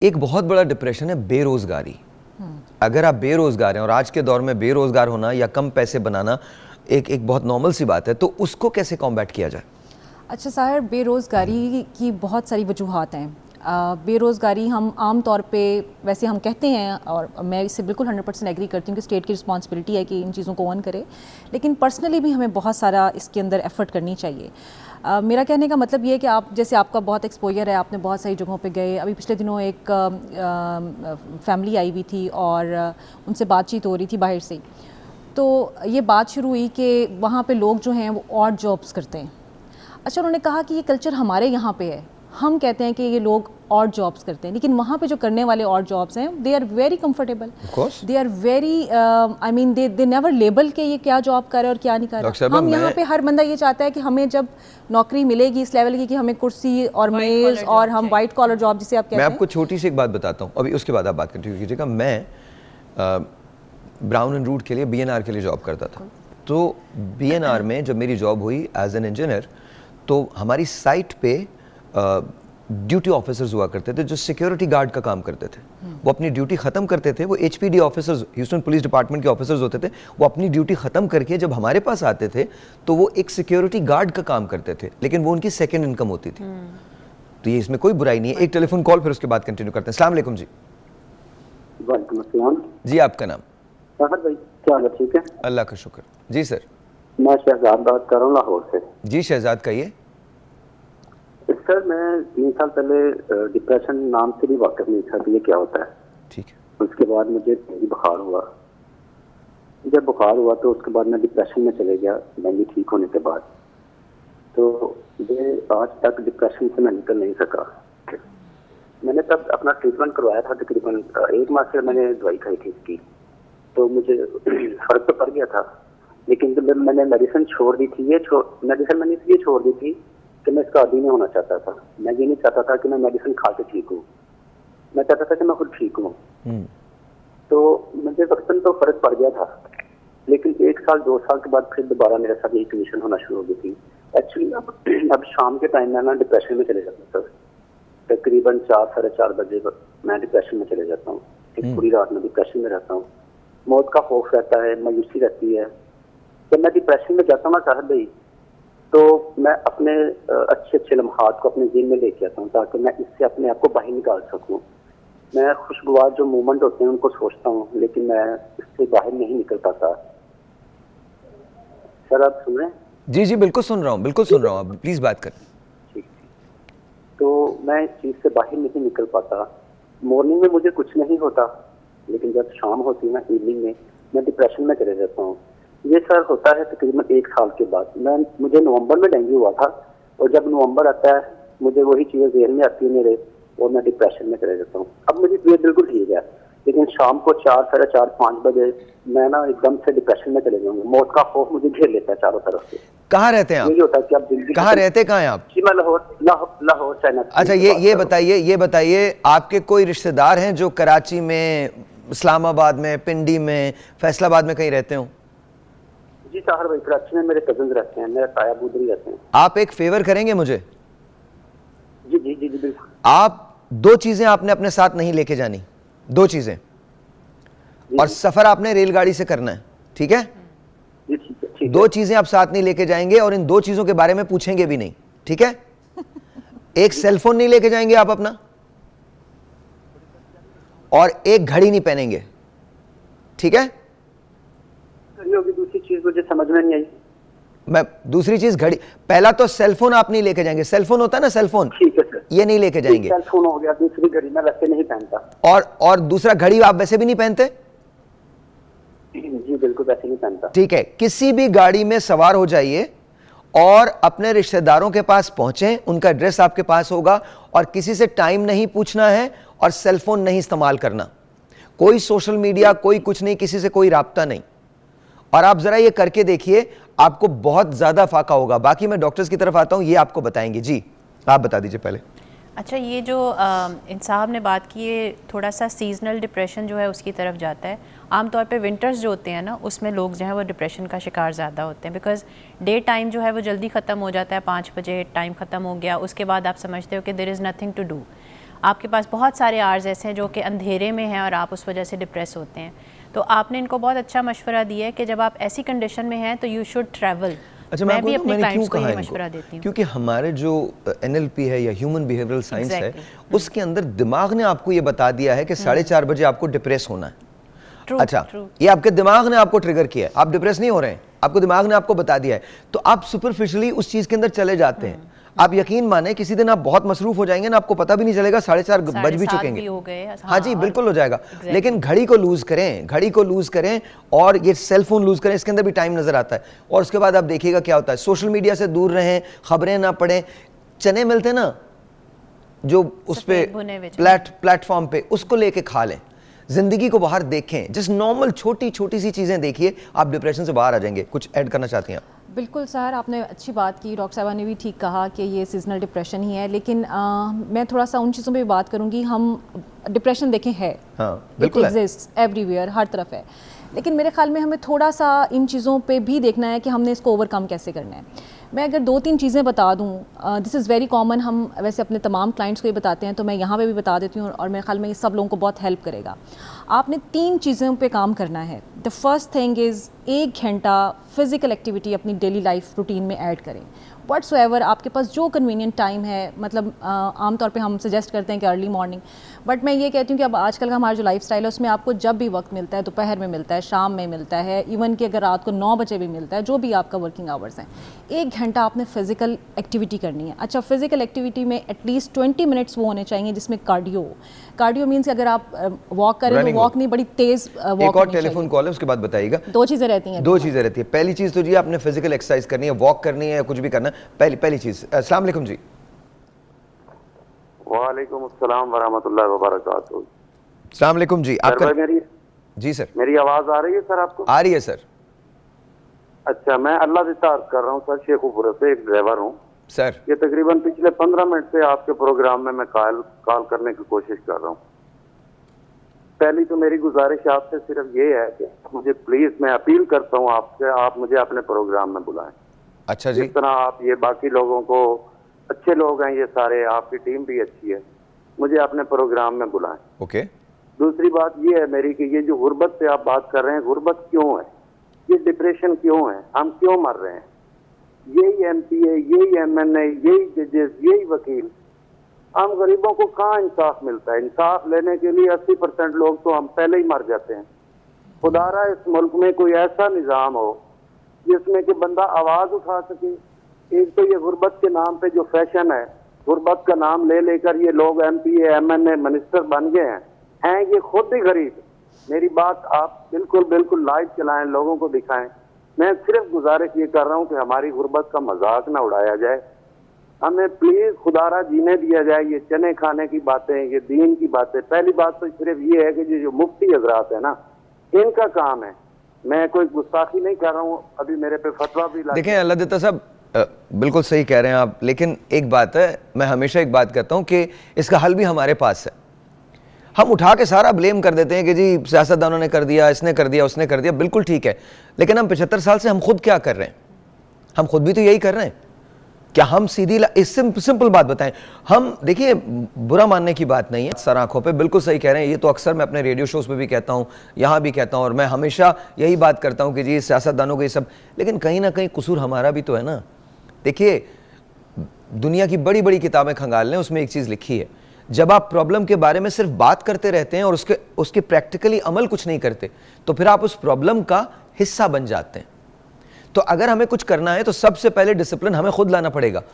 एक बहुत बड़ा डिप्रेशन है बेरोजगारी। अगर आप बेरोजगार हैं और आज के दौर में बेरोजगार होना या कम पैसे बनाना एक बहुत नॉर्मल सी बात है, तो उसको कैसे कॉम्बैट किया जाए? अच्छा साहर, बेरोज़गारी की बहुत सारी वजूहात हैं। बेरोज़गारी हम आम तौर पे वैसे हम कहते हैं, और मैं इससे बिल्कुल 100% एग्री करती हूँ कि स्टेट की रिस्पॉन्सिबिलिटी है कि इन चीज़ों को ऑन करे, लेकिन पर्सनली भी हमें बहुत सारा इसके अंदर एफ़र्ट करनी चाहिए। मेरा कहने का मतलब ये है कि आप जैसे आपका बहुत एक्सपोजर है, आपने बहुत सारी जगहों पे गए। अभी पिछले दिनों एक फैमिली आई हुई थी और उनसे बातचीत हो रही थी बाहर से, तो ये बात शुरू हुई कि वहाँ पे लोग जो हैं वो ऑड जॉब्स करते हैं। अच्छा, उन्होंने कहा कि ये कल्चर हमारे यहाँ पे है, हम कहते हैं कि ये लोग ऑड जॉब्स करते हैं, लेकिन वहाँ पे जो करने वाले ऑड जॉब्स हैं they are very comfortable, they are very I mean they never label के ये क्या जॉब कर रहे हैं और क्या नहीं कर रहे। हम यहाँ पे हर बंदा ये चाहता है कि हमें जब नौकरी मिलेगी इस लेवल की कि हमें कुर्सी और मेज और हम वाइट कॉलर जॉब जिसे आप कहते हैं। मैं आपको छोटी सी एक बात बताता हूँ, अभी उसके बाद आप बात कंटिन्यू कीजिएगा। मैं ब्राउन एंड रूट के लिए BNR के लिए जॉब करता था। तो BNR में जब मेरी जॉब हुई एज एन इंजीनियर, तो हमारी साइट पे ड्यूटी ऑफिसर्स हुआ करते थे जो सिक्योरिटी गार्ड का काम करते थे। वो अपनी ड्यूटी ख़त्म करते थे, वो HPD officers, Houston police department के ऑफिसर्स होते थे। वो अपनी ड्यूटी ख़त्म करके जब हमारे पास आते थे तो वो एक सिक्योरिटी गार्ड का काम करते थे, लेकिन वो उनकी सेकेंड इनकम होती थी। तो ये इसमें कोई बुराई नहीं है। एक टेलीफोन कॉल, फिर उसके बाद कंटिन्यू करते हैं। अस्सलाम वालेकुम जी। वालेकुम अस्सलाम जी, आपका नाम? साहर भाई, क्या हाल है? ठीक है, अल्लाह का शुक्र। जी सर। मैं शहजाद बात कर रहा हूँ लाहौर से। जी शहजाद, कहिए। सर, मैं 3 साल पहले डिप्रेशन नाम से भी वाकिफ नहीं था कि ये क्या होता है। ठीक है। उसके बाद मुझे बुखार हुआ। जब बुखार हुआ तो उसके बाद मैं डिप्रेशन में चले गया, मैं ठीक होने के बाद। तो ये आज तक डिप्रेशन से मैं निकल नहीं सका। मैंने तब अपना ट्रीटमेंट करवाया था, तकरीबन 1 माह से मैंने दवाई खाई थी इसकी, तो मुझे फर्क तो पड़ गया था। लेकिन जब मैंने मेडिसिन छोड़ दी थी, मेडिसिन मैंने इसलिए छोड़ दी थी कि मैं इसका आदी नहीं होना चाहता था। मैं ये नहीं चाहता था कि मैं मेडिसिन खा के ठीक हूँ, मैं चाहता था कि मैं खुद ठीक हूँ। तो मुझे वक्तन तो फर्क पड़ गया था, लेकिन 1 साल 2 साल के बाद फिर दोबारा मेरे साथ यही कंडीशन होना शुरू हो गई थी। एक्चुअली अब शाम के टाइम में ना डिप्रेशन में चले जाता था। तकरीबन 4 साढ़े 4 बजे मैं डिप्रेशन में चले जाता हूँ। एक पूरी रात में डिप्रेशन में रहता हूँ। मौत का खौफ रहता है, मायूसी रहती है। जब मैं डिप्रेशन में जाता हूँ ना साहब भाई, तो मैं अपने अच्छे अच्छे लम्हात को अपने ज़हन में लेके आता हूँ ताकि मैं इससे अपने आप को बाहर निकाल सकूँ। मैं खुशगवार जो मोमेंट होते हैं उनको सोचता हूँ, लेकिन मैं इससे बाहर नहीं निकल पाता। सर आप सुन रहे हैं? जी जी, बिल्कुल सुन रहा हूँ, बिल्कुल सुन रहा हूँ, आप प्लीज़ बात करें। ठीक। तो मैं इस चीज़ से बाहर नहीं निकल पाता। मॉर्निंग में मुझे कुछ नहीं होता, लेकिन जब शाम होती है ना, इवनिंग में, मैं डिप्रेशन में चले जाता हूँ। ये सर होता है तकरीबन 1 साल के बाद। मुझे नवंबर में डेंगू हुआ था, और जब नवंबर आता है मुझे वही चीज़ें ज़हन में आती है मेरे, और मैं डिप्रेशन में चले जाता हूँ। अब मेरी तबीयत बिल्कुल ठीक है, लेकिन शाम को 4 साढ़े 4 5 बजे मैं ना एकदम से डिप्रेशन में चले जाऊँगा। मौत का खौफ मुझे घेर लेता है चारों तरफ से। कहाँ रहते हैं आप? ये होता है कि आप जिंदगी कहाँ रहते हैं आप? जी, मैं लाहौर चाइना। अच्छा, ये बताइए आपके कोई रिश्तेदार हैं जो कराची में, इस्लामाबाद में, पिंडी में, फैसलाबाद में कहीं रहते हो? जी साहर भाई, कराची में मेरे कजन रहते हैं, मेरे ताया बूदरी रहते हैं। आप एक फेवर करेंगे मुझे? जी जी जी जी बिल्कुल। आप 2 चीजें आपने अपने साथ नहीं लेके जानी, 2 चीजें, और सफर आपने रेलगाड़ी से करना है, ठीक है? जी ठीक है, ठीक 2 चीजें आप साथ नहीं लेके जाएंगे, और इन 2 चीजों के बारे में पूछेंगे भी नहीं, ठीक है? एक सेलफोन नहीं लेके जाएंगे आप अपना, और एक घड़ी नहीं पहनेंगे, ठीक है? होगी। दूसरी चीज मुझे समझ में नहीं आई। मैं दूसरी चीज घड़ी, पहला तो सेलफोन आप नहीं लेके जाएंगे। सेलफोन होता है ना, सेलफोन, ठीक है सर, ये नहीं लेके जाएंगे। सेलफोन हो गया। दूसरी घड़ी मैं वैसे नहीं पहनता। और दूसरा, घड़ी आप वैसे भी नहीं पहनते? जी बिल्कुल, वैसे नहीं पहनता। ठीक है। किसी भी गाड़ी में सवार हो जाइए और अपने रिश्तेदारों के पास पहुंचे, उनका एड्रेस आपके पास होगा, और किसी से टाइम नहीं पूछना है, और सेलफोन नहीं इस्तेमाल करना, कोई सोशल मीडिया, कोई कुछ नहीं, किसी से कोई राब्ता नहीं। और आप जरा ये करके देखिए, आपको बहुत ज्यादा फाका होगा। बाकी मैं डॉक्टर्स की तरफ आता हूं, ये आपको बताएंगे। जी, आप बता दीजिए पहले। अच्छा, ये जो इन साहब ने बात की है, थोड़ा सा सीजनल डिप्रेशन जो है उसकी तरफ जाता है। आमतौर पे विंटर्स जो होते हैं ना, उसमें लोग जो है वो डिप्रेशन का शिकार ज़्यादा होते हैं, बिकॉज डे टाइम जो है वो जल्दी ख़त्म हो जाता है। 5 बजे टाइम ख़त्म हो गया, उसके बाद आप समझते हो कि there is nothing to do. आपके पास बहुत सारे आवर्स ऐसे हैं जो कि अंधेरे में हैं और आप उस वजह से डिप्रेस होते हैं। तो आपने इनको बहुत अच्छा मशवरा दिया है कि जब आप ऐसी कंडीशन में हैं तो यू शुड ट्रैवल। अच्छा, मैं भी आपको अपने मैंने क्यों क्लाइंट्स को कहा ये इनको? मशवरा देती हूँ क्योंकि हमारे जो NLP है या ह्यूमन बिहेवियरल साइंस है, उसके अंदर दिमाग ने आपको ये बता दिया है कि 4:30 बजे आपको डिप्रेस होना है। True, अच्छा, true. ये आपके दिमाग ने आपको ट्रिगर किया है, आप डिप्रेस नहीं हो रहे हैं, आपको दिमाग ने आपको बता दिया है, तो आप सुपरफिशियली उस चीज के अंदर चले जाते हैं। आप यकीन माने किसी दिन आप बहुत मसरूफ हो जाएंगे ना, आपको पता भी नहीं चलेगा 4:30 बज भी 7:30 चुकेंगे। भी हो गए। हाँ जी, और बिल्कुल हो जाएगा। exactly. लेकिन घड़ी को लूज करें, घड़ी को लूज करें, और ये सेल फोन लूज करें, इसके अंदर भी टाइम नजर आता है। और उसके बाद आप देखिएगा क्या होता है, सोशल मीडिया से दूर रहें, खबरें ना पढ़ें, चने मिलते ना जो उस पे सफेद भुने हुए चने। प्लेटफॉर्म पे, उसको लेके खा लें, जिंदगी को बाहर देखें, जिस नॉर्मल छोटी छोटी सी चीजें देखिए, आप डिप्रेशन से बाहर आ जाएंगे। कुछ ऐड करना चाहती हैं आप? बिल्कुल सर, आपने अच्छी बात की, डॉक्टर साहबा ने भी ठीक कहा कि ये सीजनल डिप्रेशन ही है, लेकिन मैं थोड़ा सा उन चीज़ों पे भी बात करूंगी। हम डिप्रेशन देखें है, हाँ, इट बिल्कुल है। एग्जिस्ट एवरीवेयर, हर तरफ है, लेकिन मेरे ख्याल में हमें थोड़ा सा इन चीज़ों पे भी देखना है कि हमने इसको ओवरकम कैसे करना है। मैं अगर 2-3 चीज़ें बता दूं, दिस इज़ वेरी कॉमन, हम वैसे अपने तमाम क्लाइंट्स को ये बताते हैं, तो मैं यहाँ पे भी बता देती हूँ, और मेरे ख्याल में ये सब लोगों को बहुत हेल्प करेगा। आपने 3 चीज़ों पे काम करना है। द फर्स्ट थिंग इज़ 1 घंटा फिज़िकल एक्टिविटी अपनी डेली लाइफ रूटीन में ऐड करें। व्हाट्सएवर आपके पास जो कन्वीनियंट टाइम है, मतलब आमतौर पे हम सजेस्ट करते हैं कि अर्ली मॉर्निंग, बट मैं ये कहती हूँ कि अब आजकल का हमारा जो लाइफस्टाइल है उसमें आपको जब भी वक्त मिलता है, दोपहर में मिलता है, शाम में मिलता है, इवन कि अगर रात को 9 बजे भी मिलता है, जो भी आपका वर्किंग आवर्स हैं, 1 घंटा आपने फिज़िकल एक्टिविटी करनी है। अच्छा, फिज़िकल एक्टिविटी में एटलीस्ट 20 मिनट्स वो होने चाहिए जिसमें कार्डियो मीन्स अगर आप वॉक करें तो वॉक नहीं, बड़ी तेज़ वॉक। एक और टेलीफोन कॉल है, उसके बाद बताइएगा। 2 चीज़ें रहती हैं। 2 चीजें रहती है। पहली चीज तो जी आपने फिजिकल एक्सरसाइज करनी है, वॉक करनी है या कुछ भी करना है, पहली चीज। अस्सलाम वालेकुम जी। वालेकुम अस्सलाम वरहमतुल्लाहि वबरकातुहू। अस्सलाम वालेकुम जी। सर, आपका मेरी जी सर, मेरी आवाज आ रही है सर आपको? आ रही है सर। अच्छा, मैं अल्लाह से तार कर रहा हूँ सर, शेखुपुरा से एक ड्राइवर हूँ सर ये तकरीबन पिछले 15 मिनट से आपके प्रोग्राम में मैं कॉल करने की कोशिश कर रहा हूँ। पहली तो मेरी गुजारिश आपसे सिर्फ ये है कि मुझे प्लीज, मैं अपील करता हूँ आपसे, आप मुझे अपने प्रोग्राम में बुलाएं। अच्छा जी। जिस तरह आप ये बाकी लोगों को, अच्छे लोग हैं ये सारे, आपकी टीम भी अच्छी है, मुझे अपने प्रोग्राम में बुलाएं। ओके। दूसरी बात ये है मेरी कि ये जो गुर्बत पे आप बात कर रहे हैं, गुर्बत क्यों है, ये डिप्रेशन क्यों है, हम क्यों मर रहे हैं? यही MPA, यही MNA, यही जजेस, यही वकील, हम गरीबों को कहाँ इंसाफ मिलता है? इंसाफ लेने के लिए 80% लोग तो हम पहले ही मर जाते हैं। खुदारा इस मुल्क में कोई ऐसा निज़ाम हो जिसमें कि बंदा आवाज उठा सके। एक तो ये गुर्बत के नाम पे जो फैशन है, गुर्बत का नाम ले लेकर ये लोग MPA, MNA, मिनिस्टर बन गए हैं ये खुद ही गरीब। मेरी बात आप बिल्कुल लाइव चलाएं, लोगों को दिखाएं। मैं सिर्फ गुजारिश ये कर रहा हूँ कि हमारी गुर्बत का मजाक ना उड़ाया जाए, हमें प्लीज खुदारा जीने दिया जाए। ये चने खाने की बातें, ये दीन की बातें, पहली बात तो सिर्फ ये है कि जो मुफ्ती हजरात है ना, इनका काम है, मैं कोई गुस्ताखी नहीं कर रहा हूँ, अभी मेरे पे फतवा भी देखें अल्लाह देता साहब, बिल्कुल सही कह रहे हैं आप, लेकिन एक बात है, मैं हमेशा एक बात कहता हूँ कि इसका हल भी हमारे पास है। हम उठा के सारा ब्लेम कर देते हैं कि जी सियासतदानों ने कर दिया, इसने कर दिया, उसने कर दिया, बिल्कुल ठीक है, लेकिन हम 75 साल से हम खुद क्या कर रहे हैं? हम खुद भी तो यही कर रहे हैं। क्या हम सीधी सिंपल बात बताएं, हम देखिए, बुरा मानने की बात नहीं है, सर आंखों पे बिल्कुल सही कह रहे हैं। ये तो अक्सर मैं अपने रेडियो शोज पे भी कहता हूँ, यहाँ भी कहता हूँ, और मैं हमेशा यही बात करता हूँ कि जी सियासतदानों को ये सब, लेकिन कहीं ना कहीं कसूर हमारा भी तो है ना। देखिए, दुनिया की बड़ी बड़ी किताबें खंगाल लें, उसमें एक चीज़ लिखी है, जब आप प्रॉब्लम के बारे में सिर्फ बात करते रहते हैं और उसके प्रैक्टिकली अमल कुछ नहीं करते, तो फिर आप उस प्रॉब्लम का हिस्सा बन जाते हैं। तो अगर हमें कुछ करना है तो सबसे पहले डिसिप्लिन हमें खुद लाना पड़ेगा।